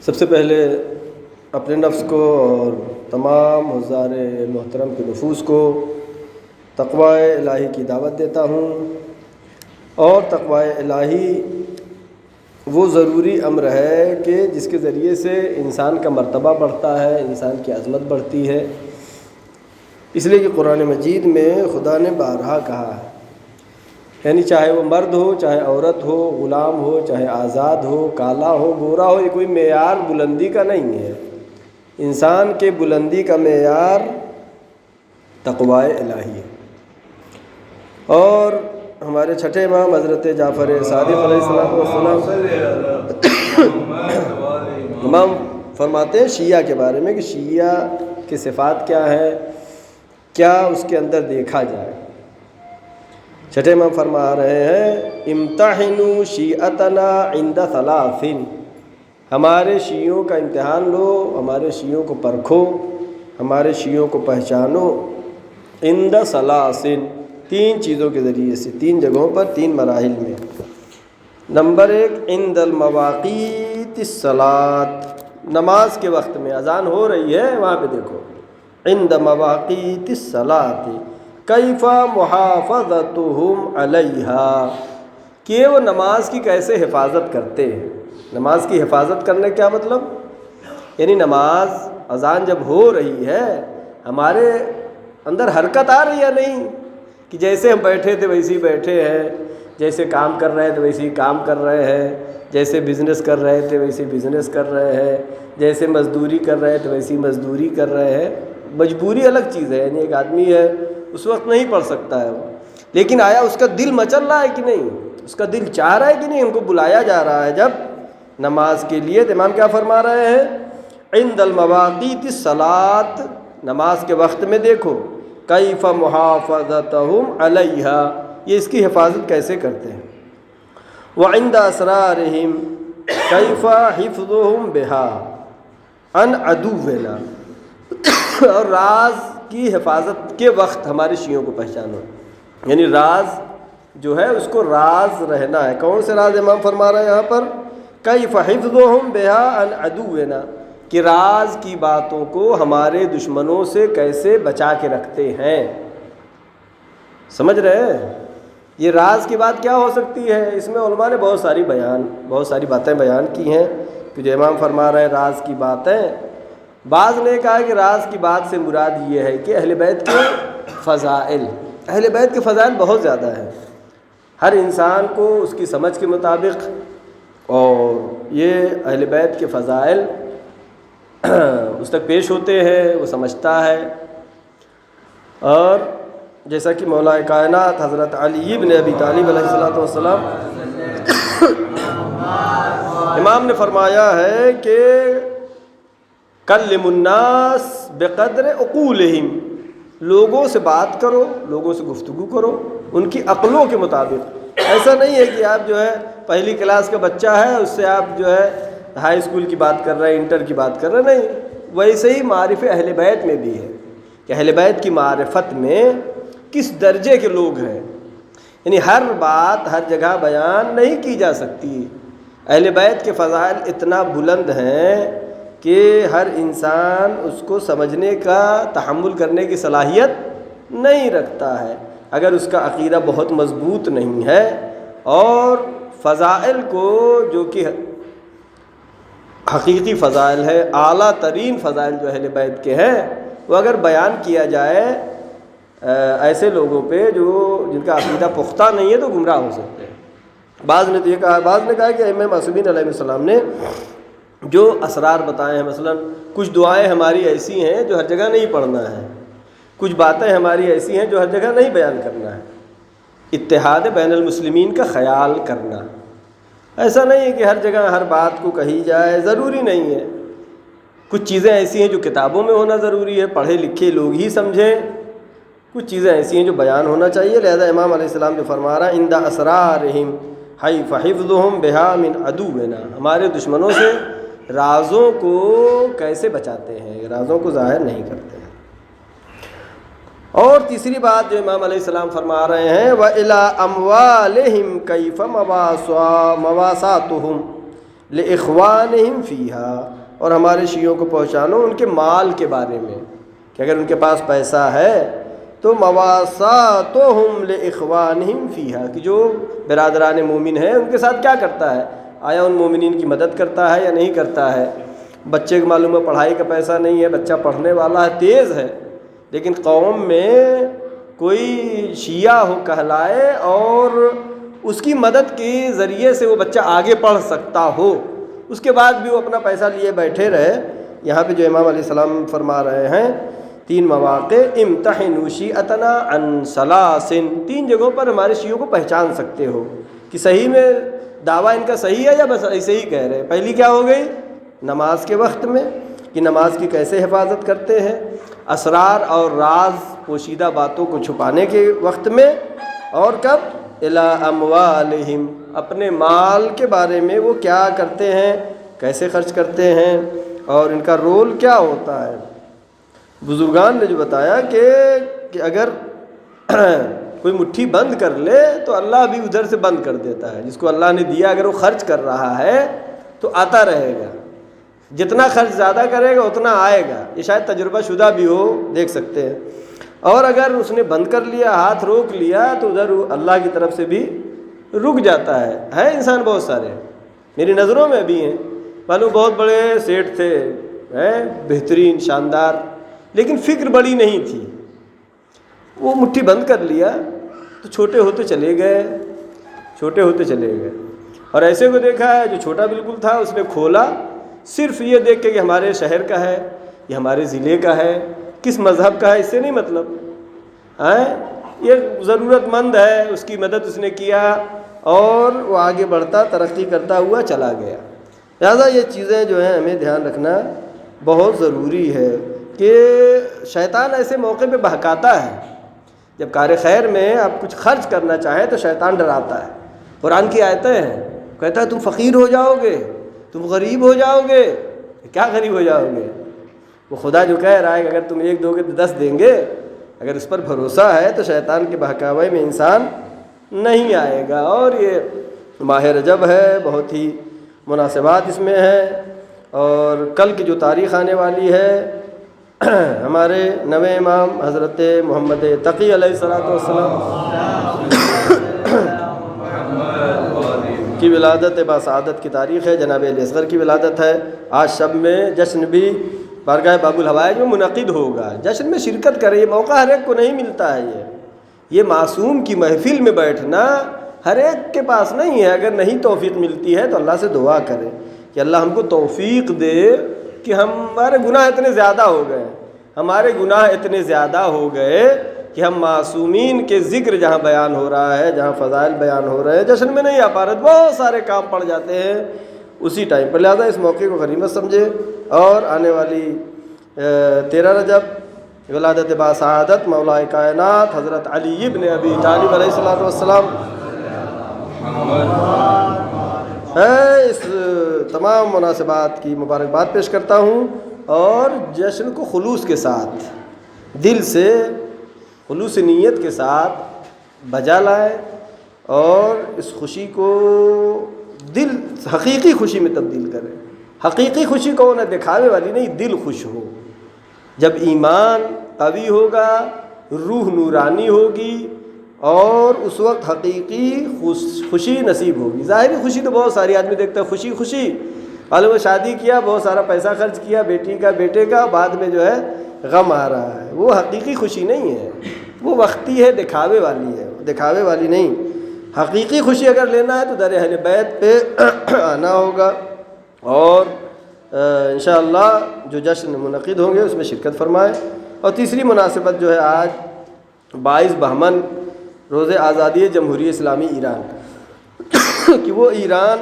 سب سے پہلے اپنے نفس کو اور تمام حضار محترم کے نفوس کو تقوی الہی کی دعوت دیتا ہوں، اور تقوی الہی وہ ضروری امر ہے کہ جس کے ذریعے سے انسان کا مرتبہ بڑھتا ہے، انسان کی عظمت بڑھتی ہے۔ اس لیے کہ قرآن مجید میں خدا نے بارہا کہا ہے، یعنی چاہے وہ مرد ہو، چاہے عورت ہو، غلام ہو، چاہے آزاد ہو، کالا ہو، گورا ہو، یہ کوئی معیار بلندی کا نہیں ہے۔ انسان کے بلندی کا معیار تقوی الہی ہے۔ اور ہمارے چھٹے امام حضرت جعفر صادق علیہ السلام امام فرماتے ہیں شیعہ کے بارے میں کہ شیعہ کی صفات کیا ہے، کیا اس کے اندر دیکھا جائے۔ چھٹے امام فرما رہے ہیں امتحنوا شیعتنا عند ثلاث، ہمارے شیعوں کا امتحان لو، ہمارے شیعوں کو پرکھو، ہمارے شیعوں کو پہچانو عند ثلاث، تین چیزوں کے ذریعے سے، تین جگہوں پر، تین مراحل میں۔ نمبر 1 عند المواقیت الصلاۃ، نماز کے وقت میں اذان ہو رہی ہے وہاں پہ دیکھو، عند مواقیت الصلاۃ کیف محافظتہم علیہا، کہ وہ نماز کی کیسے حفاظت کرتے ہیں۔ نماز کی حفاظت کرنے کیا مطلب، یعنی نماز اذان جب ہو رہی ہے ہمارے اندر حرکت آ رہی ہے، نہیں کہ جیسے ہم بیٹھے تھے ویسے ہی بیٹھے ہیں، جیسے کام کر رہے تھے ویسے ہی کام کر رہے ہیں، جیسے بزنس کر رہے تھے ویسے بزنس کر رہے ہیں، جیسے مزدوری کر رہے تھے ویسی مزدوری کر رہے ہیں۔ مجبوری الگ چیز ہے، یعنی ایک آدمی ہے اس وقت نہیں پڑھ سکتا ہے وہ، لیکن آیا اس کا دل مچل رہا ہے کہ نہیں، اس کا دل چاہ رہا ہے کہ نہیں، ان کو بلایا جا رہا ہے جب نماز کے لیے۔ تو امام کیا فرما رہے ہیں عند المواقیت الصلاۃ، نماز کے وقت میں دیکھو کیف محافظتہم علیہا، یہ اس کی حفاظت کیسے کرتے ہیں۔ وعند اسرارہم کیف حفظہم بہا عن عدونا، اور راز کی حفاظت کے وقت ہمارے شیعوں کو پہچانو، یعنی راز جو ہے اس کو راز رہنا ہے۔ کون سے راز امام فرما رہے ہیں یہاں پر، کیف حفظہم بہا عن عدونا، کہ راز کی باتوں کو ہمارے دشمنوں سے کیسے بچا کے رکھتے ہیں۔ سمجھ رہے ہیں یہ راز کی بات کیا ہو سکتی ہے؟ اس میں علماء نے بہت ساری باتیں بیان کی ہیں کہ جو امام فرما رہے ہیں راز کی باتیں، بعض نے کہا کہ راز کی بات سے مراد یہ ہے کہ اہل بیت کے فضائل، اہل بیت کے فضائل بہت زیادہ ہیں، ہر انسان کو اس کی سمجھ کے مطابق، اور یہ اہل بیت کے فضائل اس تک پیش ہوتے ہیں، وہ سمجھتا ہے۔ اور جیسا کہ مولا کائنات حضرت علی بن ابی طالب علیہ السلام امام نے فرمایا ہے کہ کلم الناس بقدر عقولہم، لوگوں سے بات کرو، لوگوں سے گفتگو کرو ان کی عقلوں کے مطابق۔ ایسا نہیں ہے کہ آپ جو ہے پہلی کلاس کا بچہ ہے اس سے آپ جو ہے ہائی اسکول کی بات کر رہے ہیں، انٹر کی بات کر رہے ہیں، نہیں۔ ویسے ہی معارف اہل بیت میں بھی ہے کہ اہل بیت کی معرفت میں کس درجے کے لوگ ہیں، یعنی ہر بات ہر جگہ بیان نہیں کی جا سکتی۔ اہل بیت کے فضائل اتنا بلند ہیں کہ ہر انسان اس کو سمجھنے کا، تحمل کرنے کی صلاحیت نہیں رکھتا ہے اگر اس کا عقیدہ بہت مضبوط نہیں ہے۔ اور فضائل کو جو کہ حقیقی فضائل ہے، اعلیٰ ترین فضائل جو اہل بیت کے ہیں، وہ اگر بیان کیا جائے ایسے لوگوں پہ جن کا عقیدہ پختہ نہیں ہے تو گمراہ ہو سکتے ہیں۔ بعض نے تو یہ کہا، بعض نے کہا کہ ائمہ معصومین علیہ السلام نے جو اسرار بتائے ہیں، مثلا کچھ دعائیں ہماری ایسی ہیں جو ہر جگہ نہیں پڑھنا ہے، کچھ باتیں ہماری ایسی ہیں جو ہر جگہ نہیں بیان کرنا ہے۔ اتحاد بین المسلمین کا خیال کرنا، ایسا نہیں ہے کہ ہر جگہ ہر بات کو کہی جائے، ضروری نہیں ہے۔ کچھ چیزیں ایسی ہیں جو کتابوں میں ہونا ضروری ہے، پڑھے لکھے لوگ ہی سمجھیں، کچھ چیزیں ایسی ہیں جو بیان ہونا چاہیے۔ لہذا امام علیہ السلام جو فرما رہا ہے عند اسرارہم حیف حفظہم بہا من عدونا، ہمارے دشمنوں سے رازوں کو کیسے بچاتے ہیں، رازوں کو ظاہر نہیں کرتے ہیں۔ اور تیسری بات جو امام علیہ السلام فرما رہے ہیں وَإِلَىٰ أَمْوَالِهِمْ كَيْفَ مَوَاسَاتُهُمْ لِإِخْوَانِهِمْ فِيهَا، اور ہمارے شیعوں کو پہنچانو ان کے مال کے بارے میں کہ اگر ان کے پاس پیسہ ہے تو مواساتہم لإخوانہم فیہا، کہ جو برادران مومن ہیں ان کے ساتھ کیا کرتا ہے، آیا ان مومنین کی مدد کرتا ہے یا نہیں کرتا ہے۔ بچے کو معلوم ہے پڑھائی کا پیسہ نہیں ہے، بچہ پڑھنے والا ہے، تیز ہے، لیکن قوم میں کوئی شیعہ ہو کہلائے اور اس کی مدد کے ذریعے سے وہ بچہ آگے پڑھ سکتا ہو، اس کے بعد بھی وہ اپنا پیسہ لیے بیٹھے رہے۔ یہاں پہ جو امام علیہ السلام فرما رہے ہیں 3 مواقع، امتحنوا شیعتنا عن ثلاث، 3 جگہوں پر ہمارے شیعوں کو پہچان سکتے ہو کہ صحیح میں دعویٰ ان کا صحیح ہے یا بس ایسے ہی کہہ رہے ہیں۔ پہلی کیا ہو گئی، نماز کے وقت میں کہ نماز کی کیسے حفاظت کرتے ہیں، اسرار اور راز پوشیدہ باتوں کو چھپانے کے وقت میں، اور کب الی اموالہم، اپنے مال کے بارے میں وہ کیا کرتے ہیں، کیسے خرچ کرتے ہیں اور ان کا رول کیا ہوتا ہے۔ بزرگان نے جو بتایا کہ اگر کوئی مٹھی بند کر لے تو اللہ بھی ادھر سے بند کر دیتا ہے، جس کو اللہ نے دیا اگر وہ خرچ کر رہا ہے تو آتا رہے گا، جتنا خرچ زیادہ کرے گا اتنا آئے گا، یہ شاید تجربہ شدہ بھی ہو، دیکھ سکتے ہیں۔ اور اگر اس نے بند کر لیا، ہاتھ روک لیا، تو ادھر اللہ کی طرف سے بھی رک جاتا ہے انسان بہت سارے، میری نظروں میں بھی ہیں، معلوم بہت بڑے سیٹ تھے، بہترین شاندار، لیکن فکر بڑی نہیں تھی، وہ مٹھی بند کر لیا تو چھوٹے ہوتے چلے گئے، چھوٹے ہوتے چلے گئے۔ اور ایسے کو دیکھا ہے جو چھوٹا بالکل تھا، اس نے کھولا صرف یہ دیکھ کے کہ ہمارے شہر کا ہے، یہ ہمارے ضلع کا ہے، کس مذہب کا ہے، اس سے نہیں مطلب، یہ ضرورت مند ہے، اس کی مدد اس نے کیا اور وہ آگے بڑھتا ترقی کرتا ہوا چلا گیا۔ لہٰذا یہ چیزیں جو ہیں ہمیں دھیان رکھنا بہت ضروری ہے کہ شیطان ایسے موقع پہ بہکاتا ہے، جب کار خیر میں آپ کچھ خرچ کرنا چاہیں تو شیطان ڈراتا ہے۔ قرآن کی آیتیں ہیں، کہتا ہے تم فقیر ہو جاؤ گے، تم غریب ہو جاؤ گے۔ کیا غریب ہو جاؤ گے؟ وہ خدا جو کہہ رہا ہے کہ اگر تم 1 دو گے تو 10 دیں گے، اگر اس پر بھروسہ ہے تو شیطان کے بہکاوے میں انسان نہیں آئے گا۔ اور یہ ماہ رجب ہے، بہت ہی مناسبات اس میں ہے، اور کل کی جو تاریخ آنے والی ہے ہمارے نویں امام حضرت محمد تقی علیہ السلام کی ولادت باسعادت کی تاریخ ہے، جناب علی اصغر کی ولادت ہے۔ آج شب میں جشن بھی بارگاہ باب الحوائج میں منعقد ہوگا، جشن میں شرکت کرے، یہ موقع ہر ایک کو نہیں ملتا ہے، یہ معصوم کی محفل میں بیٹھنا ہر ایک کے پاس نہیں ہے۔ اگر نہیں توفیق ملتی ہے تو اللہ سے دعا کریں کہ اللہ ہم کو توفیق دے کہ ہمارے گناہ اتنے زیادہ ہو گئے، ہمارے گناہ اتنے زیادہ ہو گئے کہ ہم معصومین کے ذکر جہاں بیان ہو رہا ہے، جہاں فضائل بیان ہو رہے ہیں، جشن میں نہیں آ پا رہے، بہت سارے کام پڑ جاتے ہیں اسی ٹائم پر۔ لہٰذا اس موقع کو غنیمت سمجھے، اور آنے والی 13 رجب ولادت باسعادت مولا کائنات حضرت علی ابن ابی طالب علیہ السلام ہے، اس تمام مناسبات کی مبارکباد پیش کرتا ہوں، اور جشن کو خلوص کے ساتھ، دل سے، خلوص نیت کے ساتھ بجا لائے، اور اس خوشی کو دل حقیقی خوشی میں تبدیل کریں۔ حقیقی خوشی کو نہ دکھاوے والی نہیں، دل خوش ہو۔ جب ایمان قوی ہوگا، روح نورانی ہوگی، اور اس وقت حقیقی خوشی نصیب ہوگی۔ ظاہری خوشی تو بہت ساری آدمی دیکھتا ہے، خوشی خوشی معلوم ہے شادی کیا، بہت سارا پیسہ خرچ کیا بیٹی کا بیٹے کا، بعد میں جو ہے غم آ رہا ہے، وہ حقیقی خوشی نہیں ہے، وہ وقتی ہے، دکھاوے والی ہے، دکھاوے والی نہیں۔ حقیقی خوشی اگر لینا ہے تو در اہل بیت پہ آنا ہوگا، اور انشاءاللہ جو جشن منعقد ہوں گے اس میں شرکت فرمائیں۔ اور تیسری مناسبت جو ہے آج 22 بہمن روز آزادی جمہوریہ اسلامی ایران کہ وہ ایران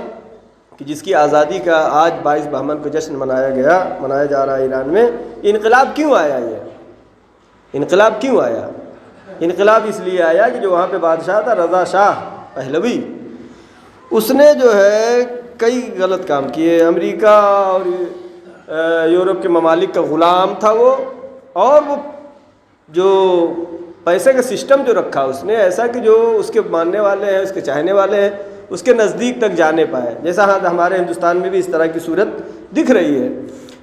کہ جس کی آزادی کا آج 22 بہمن کو جشن منایا جا رہا ہے ایران میں، انقلاب کیوں آیا؟ یہ انقلاب کیوں آیا؟ انقلاب اس لیے آیا کہ جو وہاں پہ بادشاہ تھا رضا شاہ پہلوی، اس نے جو ہے کئی غلط کام کیے، امریکہ اور یورپ کے ممالک کا غلام تھا وہ، اور وہ جو پیسے کا سسٹم جو رکھا اس نے ایسا کہ جو اس کے ماننے والے ہیں، اس کے چاہنے والے ہیں، اس کے نزدیک تک جانے پائے، جیسا ہمارے ہندوستان میں بھی اس طرح کی صورت دکھ رہی ہے۔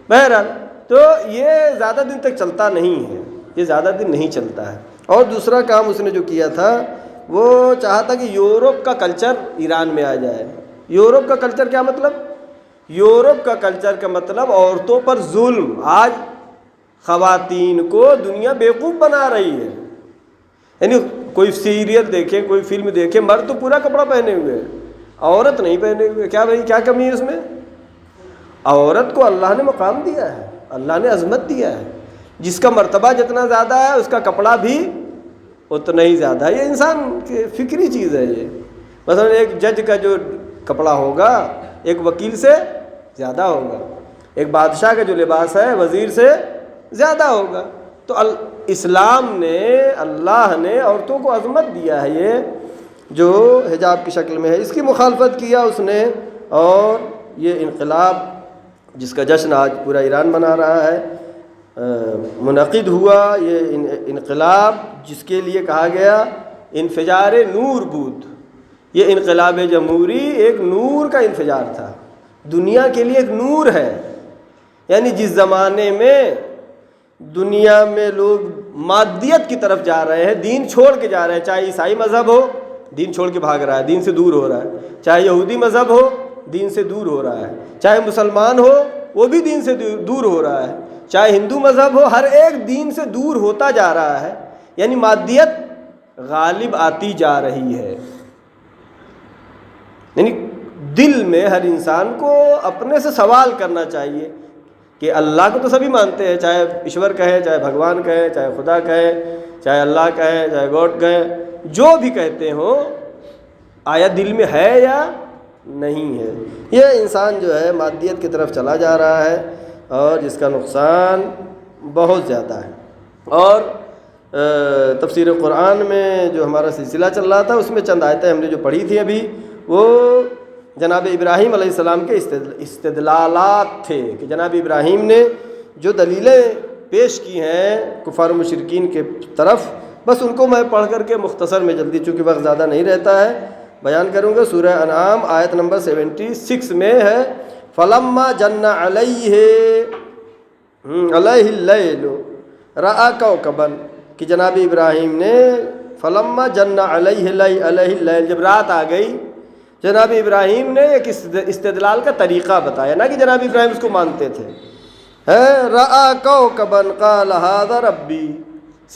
بہرحال تو یہ زیادہ دن تک چلتا نہیں ہے، یہ زیادہ دن نہیں چلتا ہے۔ اور دوسرا کام اس نے جو کیا تھا وہ چاہتا کہ یورپ کا کلچر ایران میں آ جائے۔ یورپ کا کلچر کیا مطلب؟ یورپ کا کلچر کا مطلب عورتوں پر ظلم۔ آج خواتین کو دنیا بیوقوف بنا رہی ہے، یعنی کوئی سیریل دیکھے، کوئی فلم دیکھے، مرد تو پورا کپڑا پہنے ہوئے ہیں، عورت نہیں پہنے ہوئے۔ کیا بھائی، کیا کمی ہے اس میں؟ عورت کو اللہ نے مقام دیا ہے، اللہ نے عظمت دیا ہے، جس کا مرتبہ جتنا زیادہ ہے اس کا کپڑا بھی اتنا ہی زیادہ ہے۔ یہ انسان کی فکری چیز ہے۔ یہ مثلا ایک جج کا جو کپڑا ہوگا ایک وکیل سے زیادہ ہوگا، ایک بادشاہ کا جو لباس ہے وزیر سے زیادہ ہوگا۔ تو اسلام نے، اللہ نے عورتوں کو عظمت دیا ہے، یہ جو حجاب کی شکل میں ہے۔ اس کی مخالفت کیا اس نے، اور یہ انقلاب جس کا جشن آج پورا ایران منا رہا ہے منعقد ہوا۔ یہ انقلاب جس کے لیے کہا گیا انفجار نور بود، یہ انقلاب جمہوری ایک نور کا انفجار تھا، دنیا کے لیے ایک نور ہے۔ یعنی جس زمانے میں دنیا میں لوگ مادیت کی طرف جا رہے ہیں، دین چھوڑ کے جا رہے ہیں، چاہے عیسائی مذہب ہو دین چھوڑ کے بھاگ رہا ہے، دین سے دور ہو رہا ہے، چاہے یہودی مذہب ہو دین سے دور ہو رہا ہے، چاہے مسلمان ہو وہ بھی دین سے دور ہو رہا ہے، چاہے ہندو مذہب ہو، ہر ایک دین سے دور ہوتا جا رہا ہے۔ یعنی مادیت غالب آتی جا رہی ہے۔ یعنی دل میں ہر انسان کو اپنے سے سوال کرنا چاہیے کہ اللہ کو تو سبھی مانتے ہیں، چاہے ایشور کہے، چاہے بھگوان کہے، چاہے خدا کہے، چاہے اللہ کہے، چاہے گاڈ کہے، جو بھی کہتے ہوں، آیا دل میں ہے یا نہیں ہے؟ یہ انسان جو ہے مادیت کی طرف چلا جا رہا ہے، اور جس کا نقصان بہت زیادہ ہے۔ اور تفسیر قرآن میں جو ہمارا سلسلہ چل رہا تھا اس میں چند آیتیں ہم نے جو پڑھی تھی ابھی، وہ جناب ابراہیم علیہ السلام کے استدلالات تھے کہ جناب ابراہیم نے جو دلیلیں پیش کی ہیں کفار و مشرکین کے طرف، بس ان کو میں پڑھ کر کے مختصر میں جلدی، چونکہ وقت زیادہ نہیں رہتا ہے، بیان کروں گا۔ سورہ انعام آیت نمبر 76 میں ہے فَلَمَّا جَنَّ عَلَيْهِ اللیل رَأَى كَوْكَبًا، کہ جناب ابراہیم نے فَلَمَّا جَنَّ عَلَيْهِ اللیل، جب رات آ گئی، جناب ابراہیم نے ایک استدلال کا طریقہ بتایا، نہ کہ جناب ابراہیم اس کو مانتے تھے۔ رَأَى كَوْكَبًا قَالَ هَذَا رَبِّي،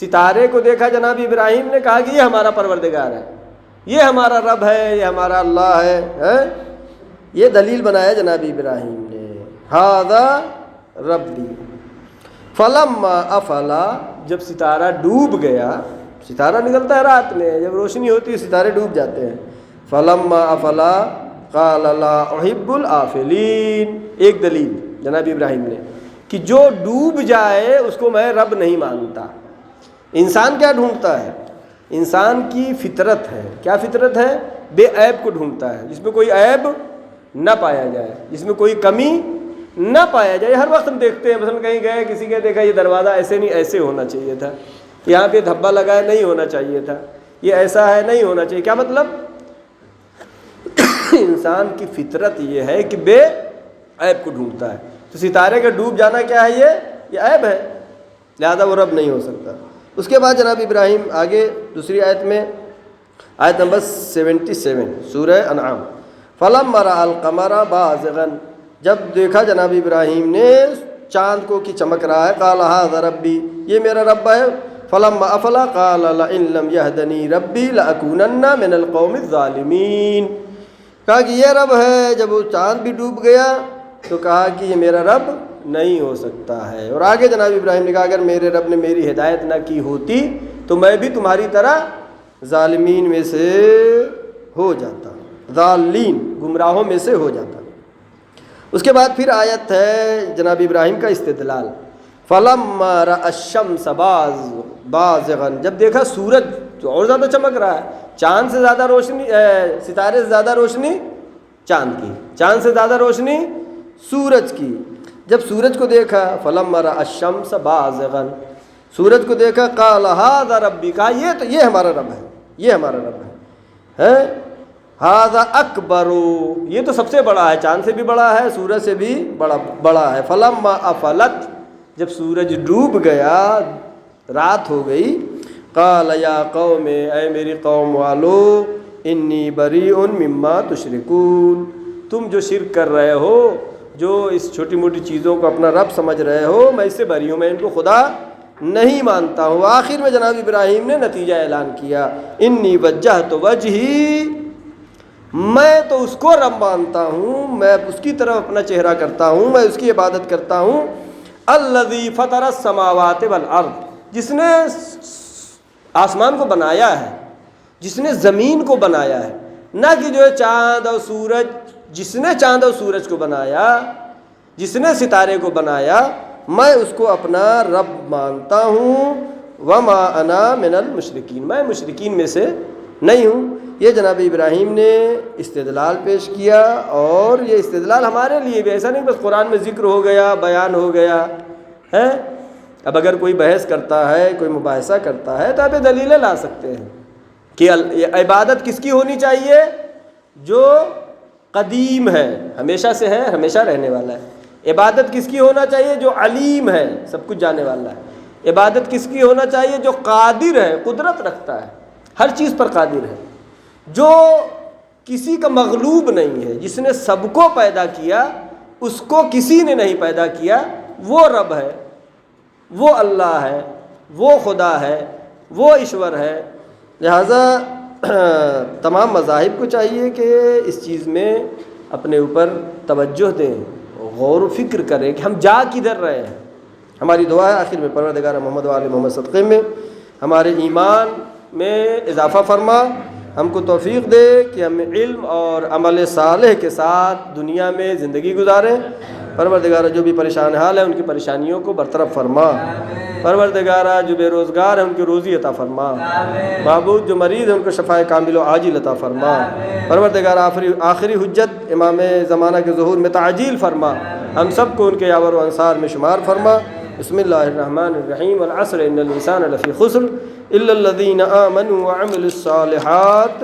ستارے کو دیکھا جناب ابراہیم نے، کہا کہ یہ ہمارا پروردگار ہے، یہ ہمارا رب ہے، یہ ہمارا اللہ ہے۔ یہ دلیل بنایا جناب ابراہیم نے، هَذَا رَبِّي فَلَمَّا أَفَلَ، جب ستارہ ڈوب گیا، ستارہ نکلتا ہے رات میں، جب روشنی ہوتی ہے ستارے ڈوب جاتے ہیں، فَلَمَّا أَفَلَ قَالَ لَا أُحِبُّ الْآفِلِينَ، ایک دلیل جناب ابراہیم نے کہ جو ڈوب جائے اس کو میں رب نہیں مانتا۔ انسان کیا ڈھونڈتا ہے؟ انسان کی فطرت ہے، کیا فطرت ہے؟ بے عیب کو ڈھونڈتا ہے، جس میں کوئی عیب نہ پایا جائے، جس میں کوئی کمی نہ پایا جائے۔ ہر وقت ہم دیکھتے ہیں، مثلا کہیں گئے، کسی کے دیکھا یہ دروازہ ایسے نہیں ایسے ہونا چاہیے تھا، یہاں پہ دھبا لگا ہے نہیں ہونا چاہیے تھا، یہ ایسا ہے نہیں ہونا چاہیے۔ کیا مطلب؟ انسان کی فطرت یہ ہے کہ بے عیب کو ڈھونڈتا ہے۔ تو ستارے کا ڈوب جانا کیا ہے؟ یہ عیب ہے، لہذا وہ رب نہیں ہو سکتا۔ اس کے بعد جناب ابراہیم آگے دوسری آیت میں، آیت نمبر 77 سورہ انعام، فَلَمَّا رَأَى الْقَمَرَ بَازِغًا، جب دیکھا جناب ابراہیم نے چاند کو کی چمک رہا ہے، قَالَ هَذَا رَبِّي، یہ میرا رب ہے۔ فَلَمَّا أَفَلَ قَالَ لَئِن لَّمْ يَهْدِنِي رَبِّي لَأَكُونَنَّ مِنَ الْقَوْمِ الظَّالِمِينَ، کہا کہ یہ رب ہے۔ جب وہ چاند بھی ڈوب گیا تو کہا کہ یہ میرا رب نہیں ہو سکتا ہے۔ اور آگے جناب ابراہیم نے کہا اگر میرے رب نے میری ہدایت نہ کی ہوتی تو میں بھی تمہاری طرح ظالمین میں سے ہو جاتا، ضالین گمراہوں میں سے ہو جاتا۔ اس کے بعد پھر آیت ہے جناب ابراہیم کا استدلال، فَلَمَّا رَأَى الشَّمْسَ بَازِغًا، جب دیکھا سورج تو اور زیادہ چمک رہا ہے، چاند سے زیادہ روشنی، ستارے سے زیادہ روشنی چاند کی، چاند سے زیادہ روشنی سورج کی۔ جب سورج کو دیکھا، فَلَمَّا رَأَى الشَّمْسَ بَازِغًا، سورج کو دیکھا قال ھذا ربی، کہا یہ ہمارا رب ہے، یہ ہمارا رب ہے، ھذا اکبر، یہ تو سب سے بڑا ہے، چاند سے بھی بڑا ہے، سورج سے بھی بڑا ہے۔ فلما افلت، جب سورج ڈوب گیا، رات ہو گئی، قال یا قوم، اے میری قوم والو، انی بریء مما تشرکون، تم جو شرک کر رہے ہو، جو اس چھوٹی موٹی چیزوں کو اپنا رب سمجھ رہے ہو، میں اس سے بری ہوں، میں ان کو خدا نہیں مانتا ہوں۔ آخر میں جناب ابراہیم نے نتیجہ اعلان کیا، انی وجہت وجہی، میں تو اس کو رب مانتا ہوں، میں اس کی طرف اپنا چہرہ کرتا ہوں، میں اس کی عبادت کرتا ہوں، الذی فطر السماوات والارض، جس نے آسمان کو بنایا ہے، جس نے زمین کو بنایا ہے، نہ کہ جو ہے چاند اور سورج، جس نے چاند اور سورج کو بنایا، جس نے ستارے کو بنایا، میں اس کو اپنا رب مانتا ہوں، وما انا من المشرکین، میں مشرکین میں سے نہیں ہوں۔ یہ جناب ابراہیم نے استدلال پیش کیا، اور یہ استدلال ہمارے لیے بھی، ایسا نہیں بس قرآن میں ذکر ہو گیا، بیان ہو گیا ہے۔ اب اگر کوئی بحث کرتا ہے، کوئی مباحثہ کرتا ہے، تو آپ یہ دلیلیں لا سکتے ہیں کہ عبادت کس کی ہونی چاہیے؟ جو قدیم ہے، ہمیشہ سے ہے، ہمیشہ رہنے والا ہے۔ عبادت کس کی ہونا چاہیے؟ جو علیم ہے، سب کچھ جاننے والا ہے۔ عبادت کس کی ہونا چاہیے؟ جو قادر ہے، قدرت رکھتا ہے، ہر چیز پر قادر ہے، جو کسی کا مغلوب نہیں ہے، جس نے سب کو پیدا کیا، اس کو کسی نے نہیں پیدا کیا، وہ رب ہے، وہ اللہ ہے، وہ خدا ہے، وہ ایشور ہے۔ لہٰذا تمام مذاہب کو چاہیے کہ اس چیز میں اپنے اوپر توجہ دیں، غور و فکر کریں کہ ہم جا کدھر رہے ہیں۔ ہماری دعا ہے آخر میں، پروردگار محمد و آل محمد صدقے میں ہمارے ایمان میں اضافہ فرما، ہم کو توفیق دے کہ ہم علم اور عمل صالح کے ساتھ دنیا میں زندگی گزاریں۔ پروردگارہ جو بھی پریشان حال ہے ان کی پریشانیوں کو برطرف فرما۔ پروردگارہ جو بے روزگار ہیں ان کی روزی عطا فرما۔ معبود جو مریض ہیں ان کو شفائے کامل و عاجل عطا فرما۔ پروردگارہ آخری حجت امام زمانہ کے ظہور میں تعجیل فرما، ہم سب کو ان کے یاور و انصار میں شمار فرما۔ بسم اللہ الرحمن الرحیم، والعصر ان الانسان لفی خسر الا الذین آمنوا وعملوا الصالحات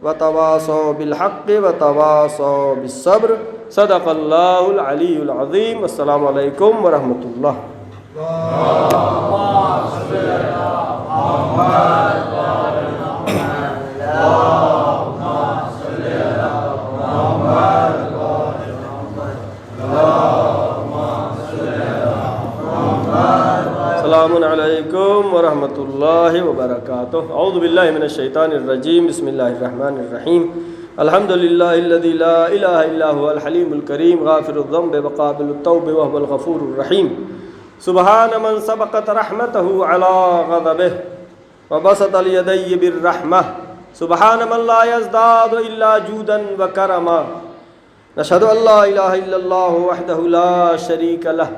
وتواصوا بالحق وتواصوا بالصبر۔ صدق اللہ العلی العظیم۔ السلام علیکم ورحمۃ اللہ۔ السلام علیکم ورحمۃ اللہ وبرکاتہ۔ اعوذ باللہ من الشیطان الرجیم، بسم اللہ الرحمن الرحیم۔ الحمد للہ الذی لا الہ الا هو الحلیم الکریم، غافر الذنب وقابل التوب وهو الغفور الرحیم۔ سبحان من سبقت رحمتہ علی غضبہ وبسط الیدی بالرحمہ، سبحان من لا یزداد الا جودا وکرما۔ نشہد ان لا الہ الا اللہ وحدہ لا شریک لہ،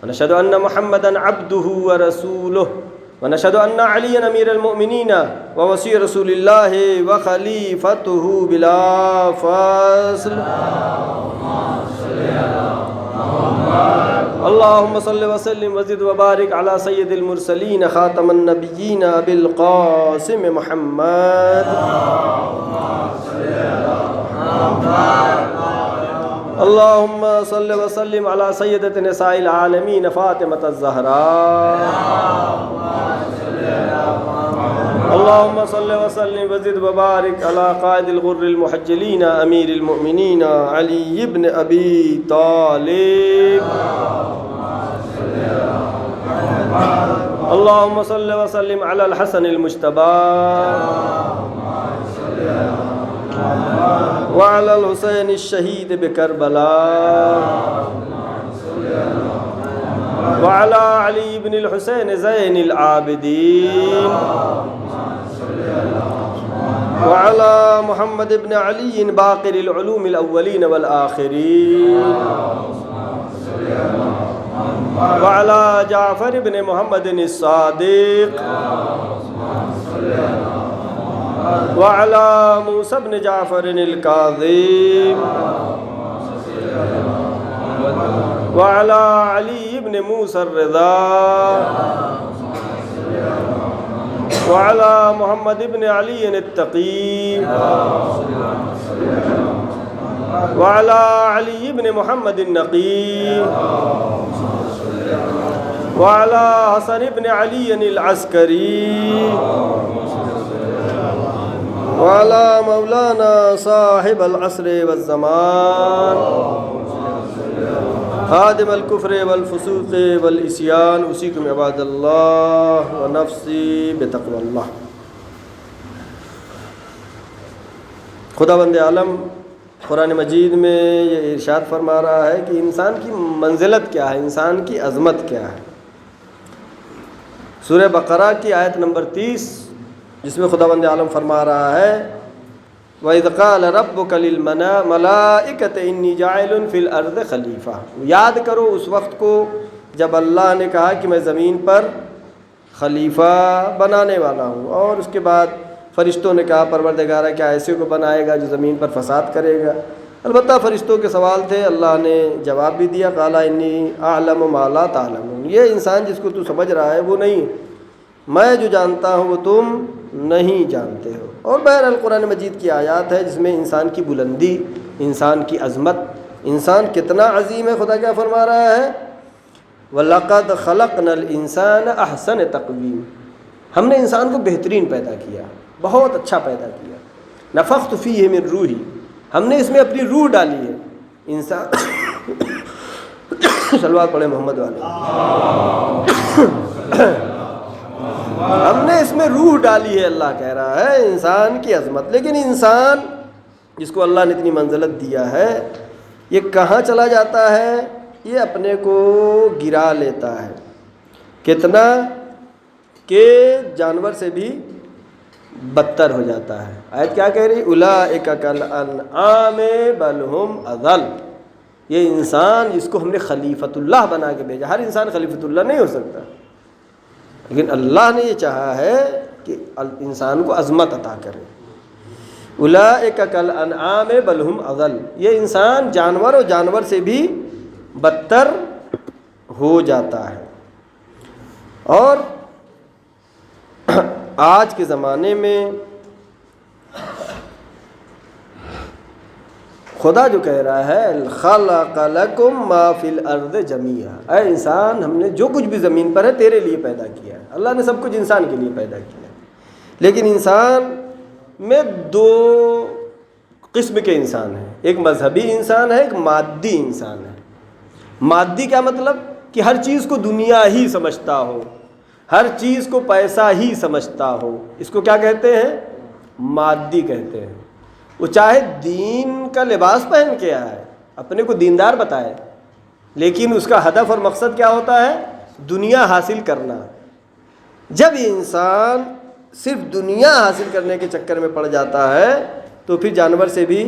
ونشهد أن محمدا عبده ورسوله، ونشهد أن عليا أمير المؤمنين ووصي رسول الله وخليفته بلا فاصل۔ اللهم صل وسلم وزد وبارك على سيد المرسلين خاتم النبيين أبي القاسم محمد۔ اللهم صل وسلم على سيدة نساء العالمين فاطمة الزهراء۔ اللهم صل وسلم وزد وبارك على قائد الغر المحجلين أمير المؤمنين علي بن أبي طالب۔ اللهم صل وسلم على الحسن المجتبى وعلى الحسين الشهيد بكربلاء وعلى علي بن الحسين زين العابدين وعلى محمد بن علي باقر العلوم الأولين والآخرين وعلى جعفر بن محمد الصادق وعلى موسى بن جعفر الكاظم وعلى علي بن موسى الرضا وعلى محمد بن علي التقي وعلى علي بن محمد النقي وعلى حسن بن علي العسكري وعلى مولانا صاحب العصر والزمان خادم الكفر والفسوق والعصيان اوصيكم عباد الله ونفسي بتقوى الله۔ خداوند عالم قرآن مجید میں یہ ارشاد فرما رہا ہے کہ انسان کی منزلت کیا ہے، انسان کی عظمت کیا ہے۔ سورہ بقرہ کی آیت نمبر 30 جس میں خداوند عالم فرما رہا ہے وَإِذْ قَالَ رَبُّكَ لِلْمَلَائِكَةِ إِنِّي جَاعِلٌ فِي الْأَرْضِ خَلِيفَةً۔ یاد کرو اس وقت کو جب اللہ نے کہا کہ میں زمین پر خلیفہ بنانے والا ہوں، اور اس کے بعد فرشتوں نے کہا پروردگارہ کیا ایسے کو بنائے گا جو زمین پر فساد کرے گا۔ البتہ فرشتوں کے سوال تھے، اللہ نے جواب بھی دیا، قَالَ إِنِّي أَعْلَمُ مَا لَا تَعْلَمُونَ۔ یہ انسان جس کو تو سمجھ رہا ہے وہ نہیں، میں جو جانتا ہوں وہ تم نہیں جانتے ہو۔ اور بہرحال قرآن مجید کی آیات ہے جس میں انسان کی بلندی، انسان کی عظمت، انسان کتنا عظیم ہے۔ خدا کیا فرما رہا ہے؟ وَلَقَدْ خَلَقْنَا الْإِنسَانَ أَحْسَنَ تَقْوِيمٍ۔ ہم نے انسان کو بہترین پیدا کیا، بہت اچھا پیدا کیا۔ نفخت فیہ من روحی، ہم نے اس میں اپنی روح ڈالی ہے۔ انسان صلوات پڑھے محمد والے۔ ہم نے اس میں روح ڈالی ہے، اللہ کہہ رہا ہے انسان کی عظمت۔ لیکن انسان جس کو اللہ نے اتنی منزلت دیا ہے یہ کہاں چلا جاتا ہے؟ یہ اپنے کو گرا لیتا ہے، کتنا کہ جانور سے بھی بدتر ہو جاتا ہے۔ آیت کیا کہہ رہی؟ اولئک کالانعام بل ہم اضل۔ یہ انسان جس کو ہم نے خلیفۃ اللہ بنا کے بھیجا، ہر انسان خلیفۃ اللہ نہیں ہو سکتا، لیکن اللہ نے یہ چاہا ہے کہ انسان کو عظمت عطا کرے۔ اولئک کالانعام بل ہم اضل، یہ انسان جانور اور جانور سے بھی بدتر ہو جاتا ہے۔ اور آج کے زمانے میں خدا جو کہہ رہا ہے خلق لکم ما فی الارض جمیعا، اے انسان ہم نے جو کچھ بھی زمین پر ہے تیرے لیے پیدا کیا ہے۔ اللہ نے سب کچھ انسان کے لیے پیدا کیا ہے، لیکن انسان میں دو قسم کے انسان ہیں، ایک مذہبی انسان ہے، ایک مادی انسان ہے۔ مادی کیا مطلب؟ کہ ہر چیز کو دنیا ہی سمجھتا ہو، ہر چیز کو پیسہ ہی سمجھتا ہو، اس کو کیا کہتے ہیں؟ مادی کہتے ہیں۔ وہ چاہے دین کا لباس پہن کے آئے، اپنے کو دیندار بتائے، لیکن اس کا ہدف اور مقصد کیا ہوتا ہے؟ دنیا حاصل کرنا۔ جب یہ انسان صرف دنیا حاصل کرنے کے چکر میں پڑ جاتا ہے تو پھر جانور سے بھی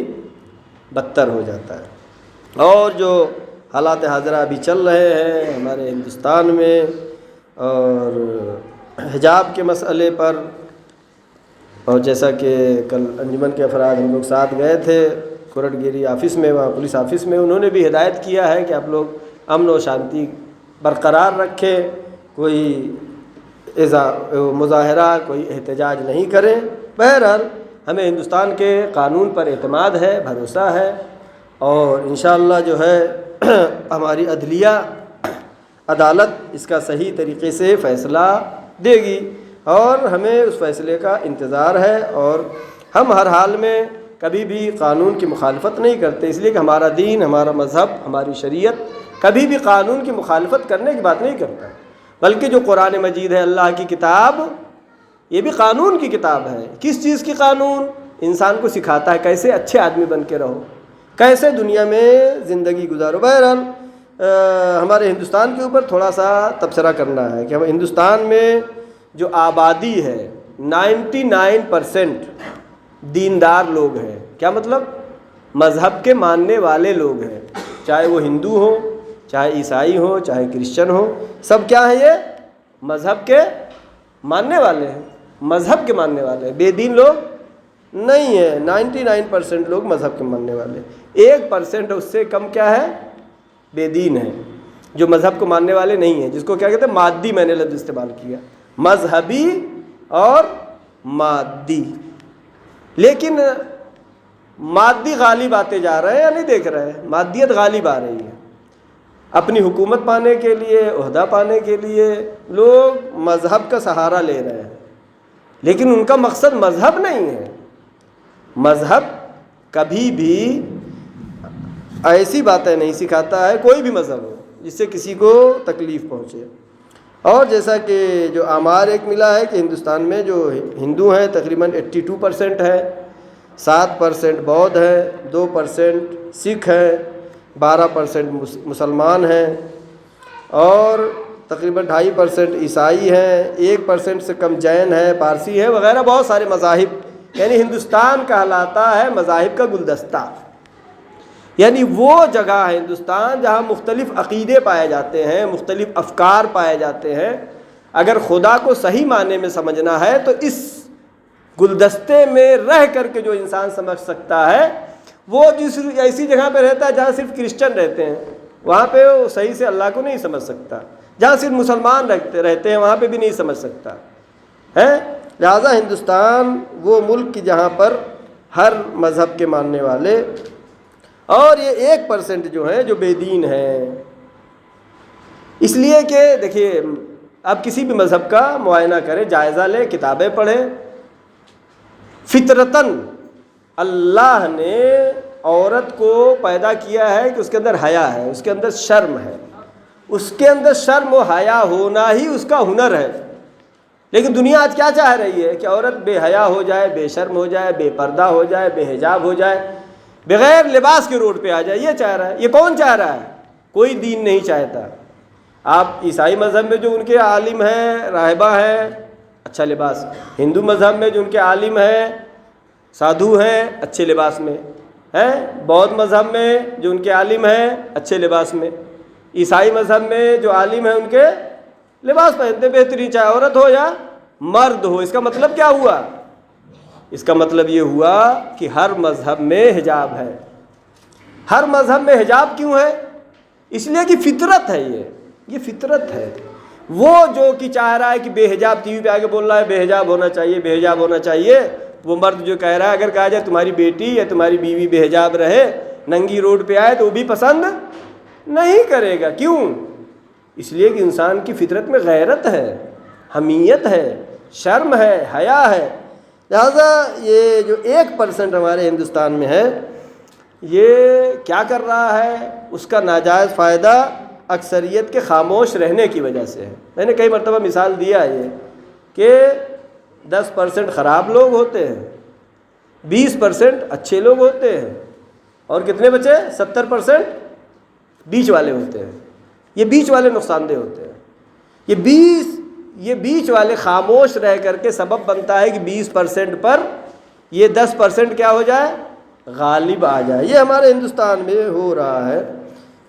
بدتر ہو جاتا ہے۔ اور جو حالات حاضرہ ابھی چل رہے ہیں ہمارے ہندوستان میں، اور حجاب کے مسئلے پر، اور جیسا کہ کل انجمن کے افراد ہم لوگ ساتھ گئے تھے کورٹ گیری آفس میں، وہاں پولیس آفس میں، انہوں نے بھی ہدایت کیا ہے کہ آپ لوگ امن و شانتی برقرار رکھیں، کوئی مظاہرہ، کوئی احتجاج نہیں کریں۔ بہرحال ہمیں ہندوستان کے قانون پر اعتماد ہے، بھروسہ ہے، اور انشاءاللہ جو ہے ہماری عدلیہ عدالت اس کا صحیح طریقے سے فیصلہ دے گی، اور ہمیں اس فیصلے کا انتظار ہے۔ اور ہم ہر حال میں کبھی بھی قانون کی مخالفت نہیں کرتے، اس لیے کہ ہمارا دین، ہمارا مذہب، ہماری شریعت کبھی بھی قانون کی مخالفت کرنے کی بات نہیں کرتا، بلکہ جو قرآن مجید ہے اللہ کی کتاب، یہ بھی قانون کی کتاب ہے۔ کس چیز کی قانون؟ انسان کو سکھاتا ہے کیسے اچھے آدمی بن کے رہو، کیسے دنیا میں زندگی گزارو۔ بہرحال ہمارے ہندوستان کے اوپر تھوڑا سا تبصرہ کرنا ہے کہ ہم ہندوستان میں جو آبادی ہے 99% دیندار لوگ ہیں۔ کیا مطلب؟ مذہب کے ماننے والے لوگ ہیں، چاہے وہ ہندو ہوں، چاہے عیسائی ہوں، چاہے کرسچن ہوں، سب کیا ہیں؟ یہ مذہب کے ماننے والے ہیں، مذہب کے ماننے والے ہیں، بے دین لوگ نہیں ہیں۔ 99% لوگ مذہب کے ماننے والے، 1% اس سے کم کیا ہے؟ بے دین ہیں، جو مذہب کو ماننے والے نہیں ہیں، جس کو کیا کہتے ہیں؟ مادی، میں نے لفظ استعمال کیا، مذہبی اور مادی. لیکن مادی غالب آتے جا رہے ہیں یا نہیں دیکھ رہے ہیں؟ مادیت غالب آ رہی ہے. اپنی حکومت پانے کے لیے، عہدہ پانے کے لیے لوگ مذہب کا سہارا لے رہے ہیں، لیکن ان کا مقصد مذہب نہیں ہے. مذہب کبھی بھی ایسی باتیں نہیں سکھاتا ہے، کوئی بھی مذہب ہو، جس سے کسی کو تکلیف پہنچے. اور جیسا کہ جو آمار ایک ملا ہے کہ ہندوستان میں جو ہندو ہیں تقریباً 82% ہے، 7% بودھ ہے، 2% سکھ ہے، 12% مسلمان ہیں، اور تقریباً 2.5% عیسائی ہیں، 1% سے کم جین ہے، پارسی ہے، وغیرہ بہت سارے مذاہب. یعنی ہندوستان کہلاتا ہے مذاہب کا گلدستہ. یعنی وہ جگہ ہے ہندوستان جہاں مختلف عقیدے پائے جاتے ہیں، مختلف افکار پائے جاتے ہیں. اگر خدا کو صحیح معنی میں سمجھنا ہے تو اس گلدستے میں رہ کر کے جو انسان سمجھ سکتا ہے، وہ جس ایسی جگہ پہ رہتا ہے جہاں صرف کرسچن رہتے ہیں، وہاں پہ وہ صحیح سے اللہ کو نہیں سمجھ سکتا. جہاں صرف مسلمان رہتے ہیں وہاں پہ بھی نہیں سمجھ سکتا ہے. لہذا ہندوستان وہ ملک کی جہاں پر ہر مذہب کے ماننے والے، اور یہ 1% جو ہیں جو بے دین ہیں. اس لیے کہ دیکھیے، آپ کسی بھی مذہب کا معائنہ کریں، جائزہ لیں، کتابیں پڑھیں، فطرتاً اللہ نے عورت کو پیدا کیا ہے کہ اس کے اندر حیا ہے، اس کے اندر شرم ہے. اس کے اندر شرم و حیا ہونا ہی اس کا ہنر ہے. لیکن دنیا آج کیا چاہ رہی ہے کہ عورت بے حیا ہو جائے، بے شرم ہو جائے، بے پردہ ہو جائے، بے حجاب ہو جائے، بغیر لباس کے روڈ پہ آ جائے. یہ چاہ رہا ہے. یہ کون چاہ رہا ہے؟ کوئی دین نہیں چاہتا. آپ عیسائی مذہب میں جو ان کے عالم ہیں، راہبہ ہیں، اچھا لباس. ہندو مذہب میں جو ان کے عالم ہیں، سادھو ہیں، اچھے لباس میں ہیں. بودھ مذہب میں جو ان کے عالم ہیں، اچھے لباس میں. عیسائی مذہب میں جو عالم ہیں ان کے لباس پہنتے بہترین، چاہے عورت ہو یا مرد ہو. اس کا مطلب کیا ہوا؟ اس کا مطلب یہ ہوا کہ ہر مذہب میں حجاب ہے. ہر مذہب میں حجاب کیوں ہے؟ اس لیے کہ فطرت ہے. یہ فطرت ہے. وہ جو کہ چاہ رہا ہے کہ بے حجاب، ٹی وی پہ آگے بول رہا ہے بے حجاب ہونا چاہیے، بے حجاب ہونا چاہیے. وہ مرد جو کہہ رہا ہے، اگر کہا جائے تمہاری بیٹی یا تمہاری بیوی بے حجاب رہے، ننگی روڈ پہ آئے، تو وہ بھی پسند نہیں کرے گا. کیوں؟ اس لیے کہ انسان کی فطرت میں غیرت ہے، حمیت ہے، شرم ہے، حیا ہے. لہذا یہ جو 1% ہمارے ہندوستان میں ہے، یہ کیا کر رہا ہے؟ اس کا ناجائز فائدہ اکثریت کے خاموش رہنے کی وجہ سے ہے. میں نے کئی مرتبہ مثال دیا یہ کہ 10% خراب لوگ ہوتے ہیں، 20% اچھے لوگ ہوتے ہیں، اور کتنے بچے؟ 70% بیچ والے ہوتے ہیں. یہ بیچ والے نقصان دہ ہوتے ہیں. یہ بیچ والے خاموش رہ کر کے سبب بنتا ہے کہ 20% پر یہ 10% کیا ہو جائے؟ غالب آ جائے. یہ ہمارے ہندوستان میں ہو رہا ہے.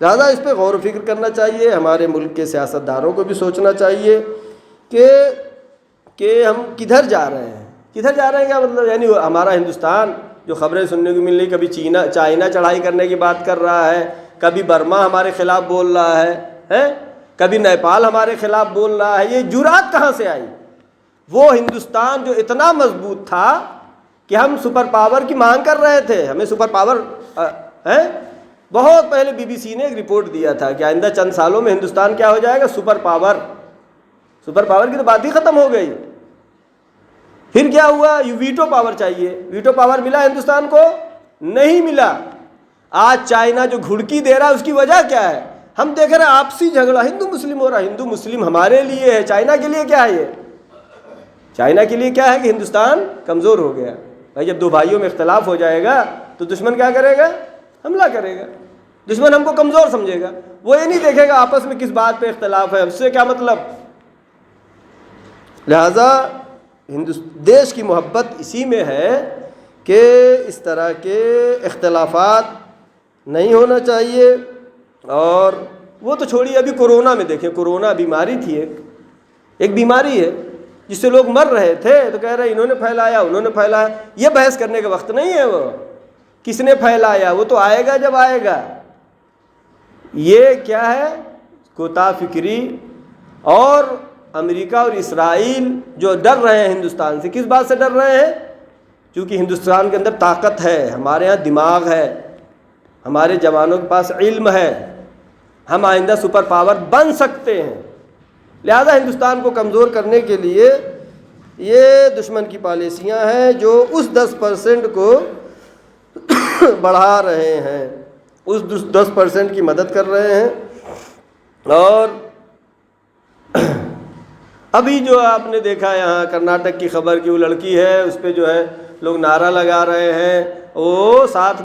لہذا اس پہ غور و فکر کرنا چاہیے. ہمارے ملک کے سیاستداروں کو بھی سوچنا چاہیے کہ ہم کدھر جا رہے ہیں. کدھر جا رہے ہیں کیا مطلب؟ یعنی ہمارا ہندوستان جو خبریں سننے کو مل رہی، کبھی چائنا چڑھائی کرنے کی بات کر رہا ہے، کبھی برما ہمارے خلاف بول رہا ہے، کبھی نیپال ہمارے خلاف بول رہا ہے. یہ جرأت کہاں سے آئی؟ وہ ہندوستان جو اتنا مضبوط تھا کہ ہم سپر پاور کی مانگ کر رہے تھے، ہمیں سپر پاور بہت پہلے بی بی سی نے ایک رپورٹ دیا تھا کہ آئندہ چند سالوں میں ہندوستان کیا ہو جائے گا؟ Super power. سپر پاور کی تو بات ہی ختم ہو گئی. پھر کیا ہوا؟ ویٹو پاور چاہیے. ویٹو پاور ملا ہندوستان کو؟ نہیں ملا. آج چائنا جو گھڑکی دے رہا ہے، اس کی وجہ کیا ہے؟ ہم دیکھ رہے ہیں آپسی جھگڑا ہندو مسلم ہو رہا ہے. ہندو مسلم ہمارے لیے ہے، چائنا کے لیے کیا ہے؟ یہ چائنا کے لیے کیا ہے کہ ہندوستان کمزور ہو گیا. بھائی جب دو بھائیوں میں اختلاف ہو جائے گا تو دشمن کیا کرے گا؟ حملہ کرے گا. دشمن ہم کو کمزور سمجھے گا. وہ یہ نہیں دیکھے گا آپس میں کس بات پہ اختلاف ہے، اس سے کیا مطلب. لہذا دیش کی محبت اسی میں ہے کہ اس طرح کے اختلافات نہیں ہونا چاہیے. اور وہ تو چھوڑیے، ابھی کورونا میں دیکھیں، کورونا بیماری تھی، ایک بیماری ہے جس سے لوگ مر رہے تھے، تو کہہ رہے انہوں نے پھیلایا، انہوں نے پھیلایا. یہ بحث کرنے کا وقت نہیں ہے. وہ کس نے پھیلایا؟ وہ تو آئے گا جب آئے گا. یہ کیا ہے؟ کوتا فکری اور امریکہ اور اسرائیل جو ڈر رہے ہیں ہندوستان سے، کس بات سے ڈر رہے ہیں؟ کیونکہ ہندوستان کے اندر طاقت ہے، ہمارے ہاں دماغ ہے، ہمارے جوانوں کے پاس علم ہے، ہم آئندہ سپر پاور بن سکتے ہیں، لہذا ہندوستان کو کمزور کرنے کے لیے یہ دشمن کی پالیسیاں ہیں جو اس 10% کو بڑھا رہے ہیں، اس 10% کی مدد کر رہے ہیں۔ اور ابھی جو آپ نے دیکھا یہاں کرناٹک کی خبر کی وہ لڑکی ہے، اس پہ جو ہے لوگ نعرہ لگا رہے ہیں، وہ ساتھ